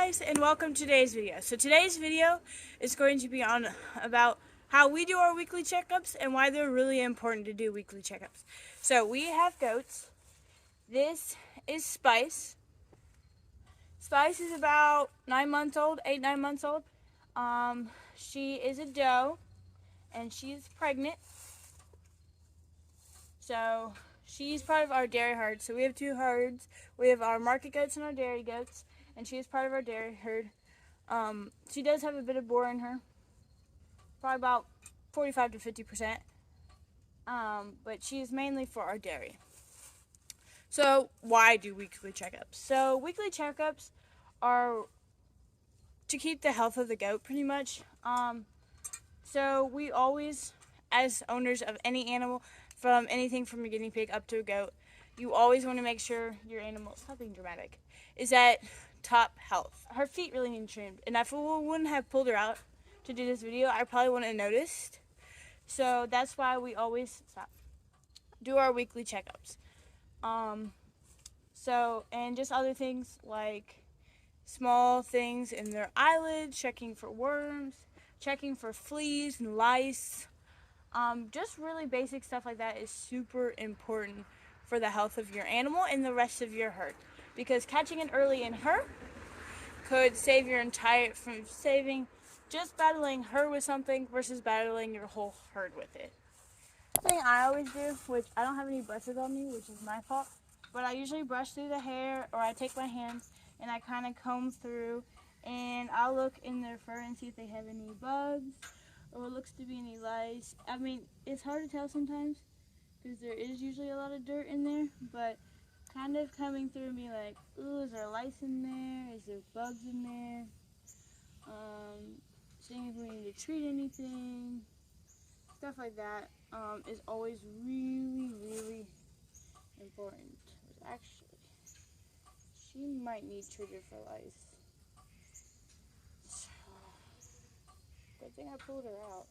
guys, and welcome to today's video. So today's video is going to be on about how we do our weekly checkups and why they're really important to do weekly checkups. So we have goats. This is Spice. Spice is about 9 months old, 9 months old. She is a doe and she's pregnant. So she's part of our dairy herd. So we have two herds. We have our market goats and our dairy goats, and she is part of our dairy herd. She does have a bit of boar in her, probably about 45 to 50%. But she is mainly for our dairy. So why do weekly checkups? So weekly checkups are to keep the health of the goat, pretty much. So we always, as owners of any animal, from anything from a guinea pig up to a goat, you always want to make sure your animal, stop being dramatic, is at top health. Her feet really need trimmed, and if we wouldn't have pulled her out to do this video, I probably wouldn't have noticed. So that's why we always do our weekly checkups. And just other things like small things in their eyelids, checking for worms, checking for fleas and lice. Just really basic stuff like that is super important for the health of your animal and the rest of your herd. Because catching it early in her could save your entire, from saving just battling her with something versus battling your whole herd with it. The thing I always do, which I don't have any brushes on me, which is my fault, but I usually brush through the hair, or I take my hands and I kind of comb through, and I'll look in their fur and see if they have any bugs or what looks to be any lice. I mean, it's hard to tell sometimes because there is usually a lot of dirt in there, but kind of coming through me like, ooh, is there lice in there? Is there bugs in there? Seeing if we need to treat anything, stuff like that, is always really, really important. Actually, she might need treated for lice. Good thing I pulled her out.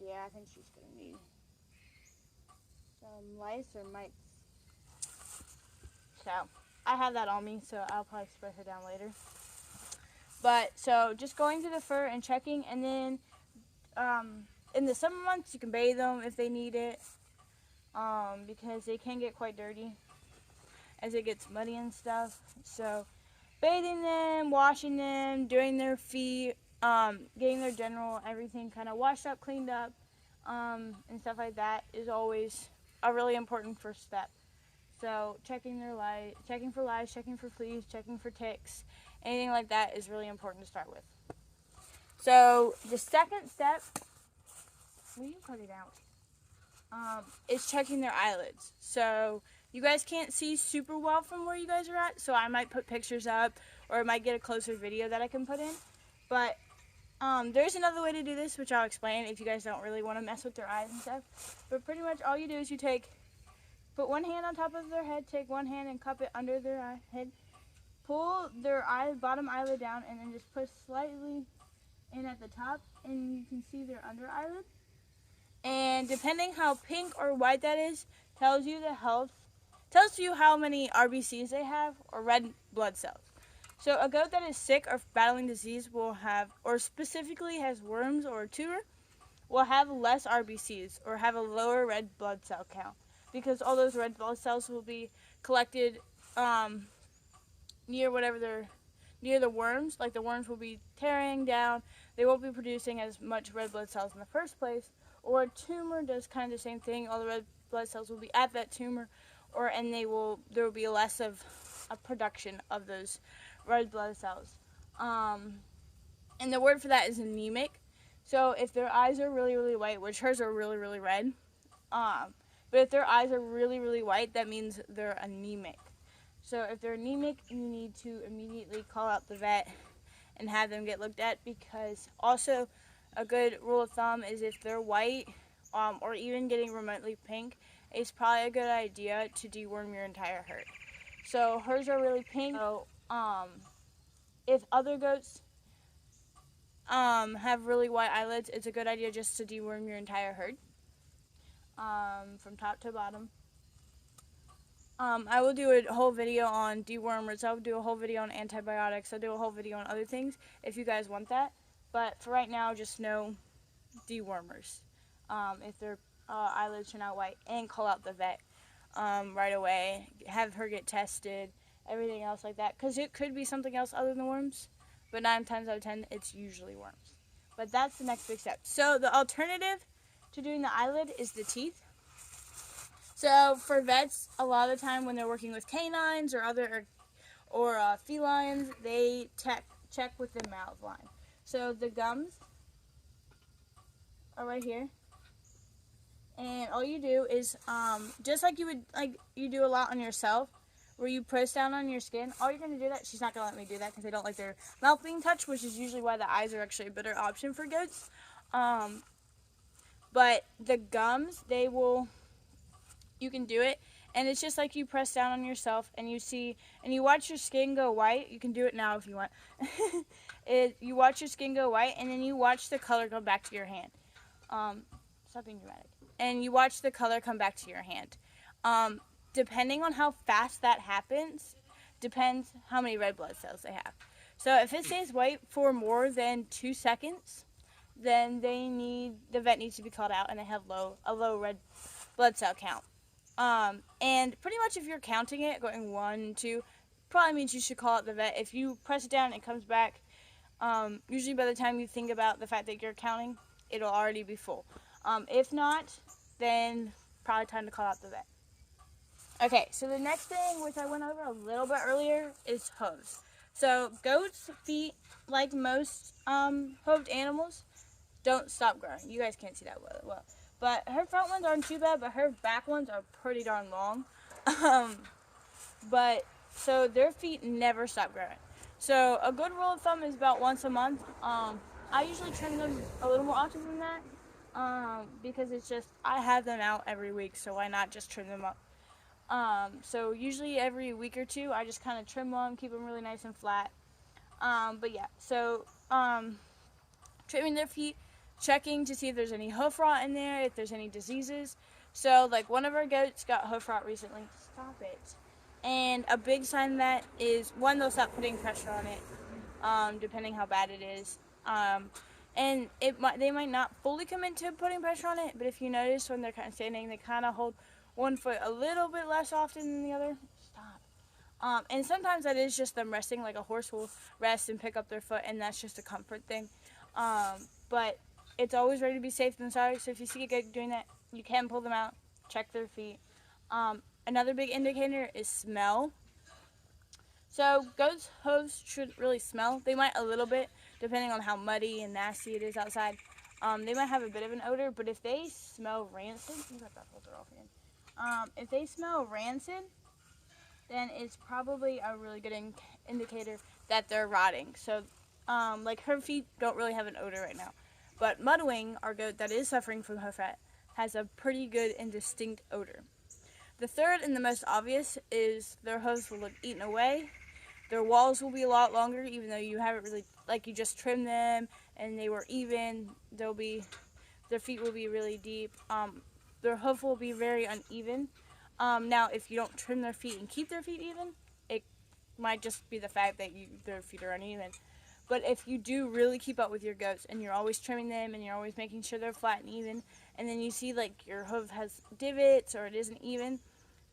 Yeah, I think she's gonna need some lice or mites. So I have that on me, so I'll probably spray her down later. But so just going through the fur and checking, and then in the summer months you can bathe them if they need it, because they can get quite dirty as it gets muddy and stuff. So bathing them, washing them, doing their feet, getting their general everything kind of washed up, cleaned up, and stuff like that is always a really important first step. So checking their lice, checking for lice, checking for fleas, checking for ticks, anything like that is really important to start with. So the second step, will you cut it out? Is checking their eyelids. So you guys can't see super well from where you guys are at, so I might put pictures up, or I might get a closer video that I can put in. But there's another way to do this, which I'll explain if you guys don't really want to mess with their eyes and stuff. But pretty much all you do is you put one hand on top of their head, take one hand and cup it under their head, pull their bottom eyelid down, and then just push slightly in at the top, and you can see their under eyelid. And depending how pink or white that is, tells you the health, tells you how many RBCs they have, or red blood cells. So a goat that is sick or battling disease will have, or specifically has worms or a tumor, will have less RBCs or have a lower red blood cell count, because all those red blood cells will be collected near the worms. Like the worms will be tearing down. They won't be producing as much red blood cells in the first place. Or a tumor does kind of the same thing. All the red blood cells will be at that tumor, and there will be less of a production of those red blood cells. And the word for that is anemic. So if their eyes are really, really white, which hers are really, really red, but if their eyes are really, really white, that means they're anemic. So if they're anemic, you need to immediately call out the vet and have them get looked at, because also a good rule of thumb is if they're white, or even getting remotely pink, it's probably a good idea to deworm your entire herd. So hers are really pink. So if other goats have really white eyelids, it's a good idea just to deworm your entire herd, from top to bottom. I will do a whole video on dewormers. I'll do a whole video on antibiotics. I'll do a whole video on other things if you guys want that. But for right now, just know dewormers. If their eyelids turn out white, and call out the vet right away. Have her get tested, everything else like that. Because it could be something else other than worms. But 9 times out of 10, it's usually worms. But that's the next big step. So the alternative to doing the eyelid is the teeth. So for vets, a lot of the time when they're working with canines or felines, they check with the mouth line. So the gums are right here, and all you do is just like you do a lot on yourself, where you press down on your skin. All you're gonna do that. She's not gonna let me do that because they don't like their mouth being touched, which is usually why the eyes are actually a better option for goats. But the gums, you can do it, and it's just like you press down on yourself and you watch your skin go white. You can do it now if you want. You watch your skin go white, and then you watch the color go back to your hand. Stop being dramatic. And you watch the color come back to your hand. Depending on how fast that happens, depends how many red blood cells they have. So if it stays white for more than 2 seconds, then the vet needs to be called out, and they have a low red blood cell count. And pretty much if you're counting it, going 1, 2, probably means you should call out the vet. If you press it down and it comes back, usually by the time you think about the fact that you're counting, it'll already be full. If not, then probably time to call out the vet. Okay, so the next thing, which I went over a little bit earlier, is hooves. So goats' feet, like most hooved animals, don't stop growing. You guys can't see that well. But her front ones aren't too bad, but her back ones are pretty darn long. So their feet never stop growing. So a good rule of thumb is about once a month. I usually trim them a little more often than that, because it's just, I have them out every week, so why not just trim them up? So usually every week or two, I just kind of trim them, keep them really nice and flat. But yeah, so trimming their feet, checking to see if there's any hoof rot in there, if there's any diseases. So like one of our goats got hoof rot recently. Stop it. And a big sign of that is, one, they'll stop putting pressure on it, depending how bad it is. And they might not fully commit to putting pressure on it, but if you notice when they're kind of standing, they kind of hold one foot a little bit less often than the other. Stop. And sometimes that is just them resting, like a horse will rest and pick up their foot, and that's just a comfort thing. But it's always ready to be safe than sorry, so if you see a goat doing that, you can pull them out, check their feet. Another big indicator is smell. So goats' hooves shouldn't really smell. They might a little bit, depending on how muddy and nasty it is outside. They might have a bit of an odor, but if they smell rancid, you got that filter off again. If they smell rancid, then it's probably a really good indicator that they're rotting. So, like her feet don't really have an odor right now. But Mudwing, our goat that is suffering from hoof rot, has a pretty good and distinct odor. The third and the most obvious is their hooves will look eaten away. Their walls will be a lot longer, even though you haven't really, like you just trimmed them and they were even. Their feet will be really deep. Their hoof will be very uneven. Now, if you don't trim their feet and keep their feet even, it might just be the fact that their feet are uneven. But if you do really keep up with your goats and you're always trimming them and you're always making sure they're flat and even, and then you see like your hoof has divots or it isn't even,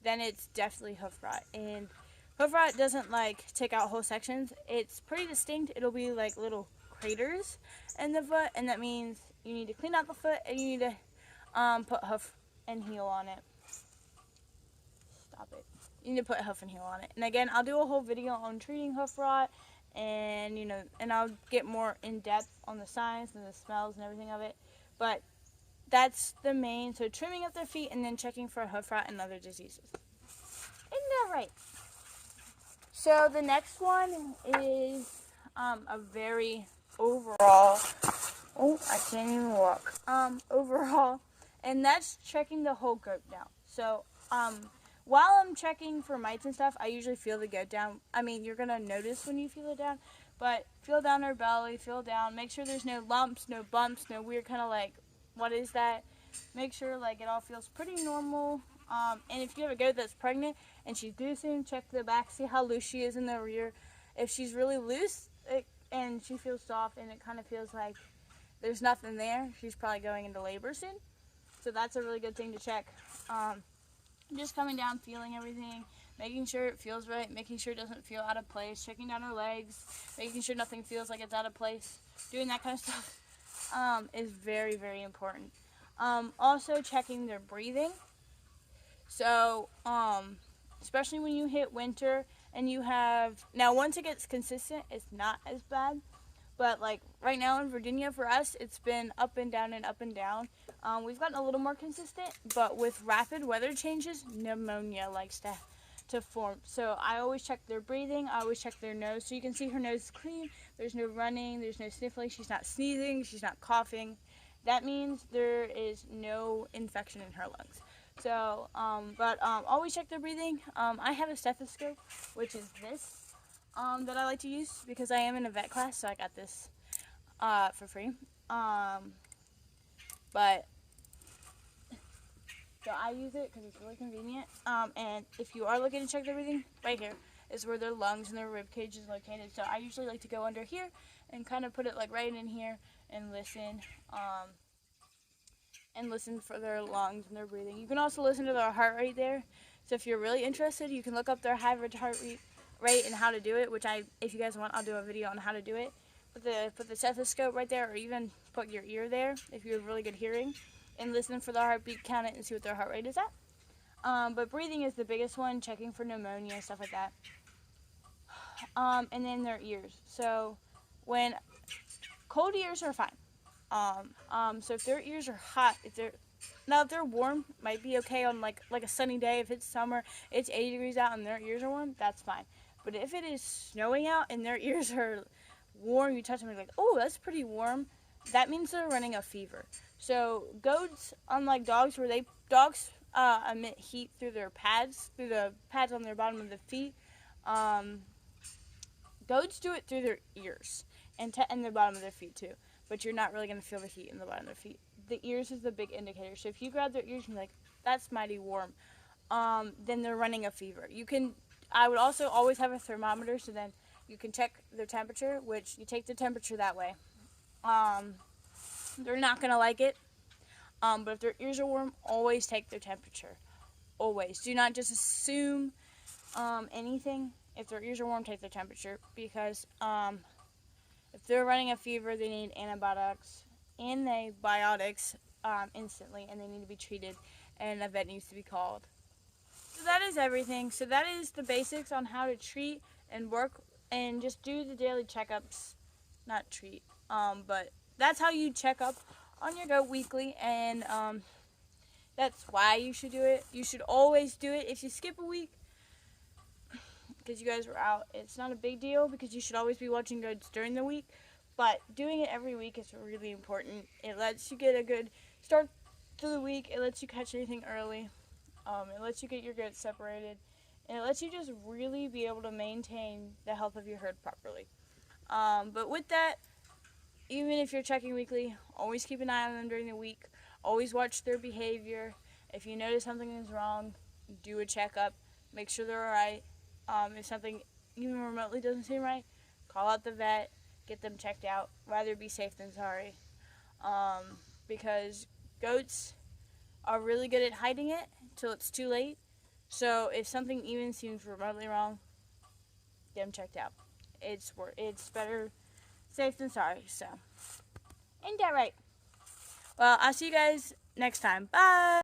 then it's definitely hoof rot. And hoof rot doesn't like take out whole sections. It's pretty distinct. It'll be like little craters in the foot, and that means you need to clean out the foot and you need to put hoof and heel on it. Stop it. You need to put hoof and heel on it. And again, I'll do a whole video on treating hoof rot, and and I'll get more in depth on the signs and the smells and everything of it. But that's the main. So trimming up their feet and then checking for hoof rot and other diseases. Isn't that right? So the next one is a very overall. Oh, I can't even walk. Overall, and that's checking the whole goat down. So while I'm checking for mites and stuff, I usually feel the goat down. I mean, you're going to notice when you feel it down, but feel down her belly, feel down. Make sure there's no lumps, no bumps, no weird kind of like, what is that? Make sure like it all feels pretty normal. And if you have a goat that's pregnant and she's loosing, check the back, see how loose she is in the rear. If she's really loose and she feels soft and it kind of feels like there's nothing there, she's probably going into labor soon. So that's a really good thing to check. Just coming down, feeling everything, making sure it feels right, making sure it doesn't feel out of place, checking down her legs, making sure nothing feels like it's out of place. Doing that kind of stuff is very, very important. Also checking their breathing. So, especially when you hit winter and you have, now once it gets consistent, it's not as bad. But like right now in Virginia for us, it's been up and down and up and down. We've gotten a little more consistent, but with rapid weather changes, pneumonia likes to form. So I always check their breathing. I always check their nose. So you can see her nose is clean. There's no running. There's no sniffling. She's not sneezing. She's not coughing. That means there is no infection in her lungs. So, always check their breathing. I have a stethoscope, which is this. That I like to use because I am in a vet class, so I got this for free. So I use it because it's really convenient. And if you are looking to check their breathing, right here is where their lungs and their rib cage is located. So I usually like to go under here and kind of put it like right in here and listen. And listen for their lungs and their breathing. You can also listen to their heart rate there. So if you're really interested, you can look up their average heart rate and how to do it, which if you guys want, I'll do a video on how to do it. Put the stethoscope right there, or even put your ear there if you have really good hearing, and listen for the heartbeat, count it, and see what their heart rate is at. But breathing is the biggest one, checking for pneumonia, stuff like that. And then their ears. So when cold ears are fine. So if their ears are hot, if they're warm, might be okay on like a sunny day. If it's summer, it's 80 degrees out and their ears are warm, that's fine. But if it is snowing out and their ears are warm, you touch them and you're like, oh, that's pretty warm, that means they're running a fever. So goats, unlike dogs, dogs emit heat through the pads on their bottom of the feet. Goats do it through their ears and the bottom of their feet too. But you're not really going to feel the heat in the bottom of their feet. The ears is the big indicator. So if you grab their ears and you're like, that's mighty warm, then they're running a fever. I would also always have a thermometer, so then you can check their temperature, which you take the temperature that way. They're not going to like it. But if their ears are warm, always take their temperature. Always. Do not just assume anything. If their ears are warm, take their temperature, because if they're running a fever, they need antibiotics instantly, and they need to be treated, and a vet needs to be called. So that is everything. So that is the basics on how to treat and work and just do the daily checkups. Not treat, but that's how you check up on your goat weekly, and that's why you should do it. You should always do it. If you skip a week because you guys were out, it's not a big deal, because you should always be watching goats during the week, but doing it every week is really important. It lets you get a good start to the week. It lets you catch anything early. It lets you get your goats separated, and it lets you just really be able to maintain the health of your herd properly. But with that, even if you're checking weekly, always keep an eye on them during the week. Always watch their behavior. If you notice something is wrong, do a checkup. Make sure they're all right. If something even remotely doesn't seem right, call out the vet, get them checked out. Rather be safe than sorry. Because goats are really good at hiding it till it's too late. So if something even seems remotely wrong, get them checked out. It's better safe than sorry. So, ain't that right? Well, I'll see you guys next time. Bye!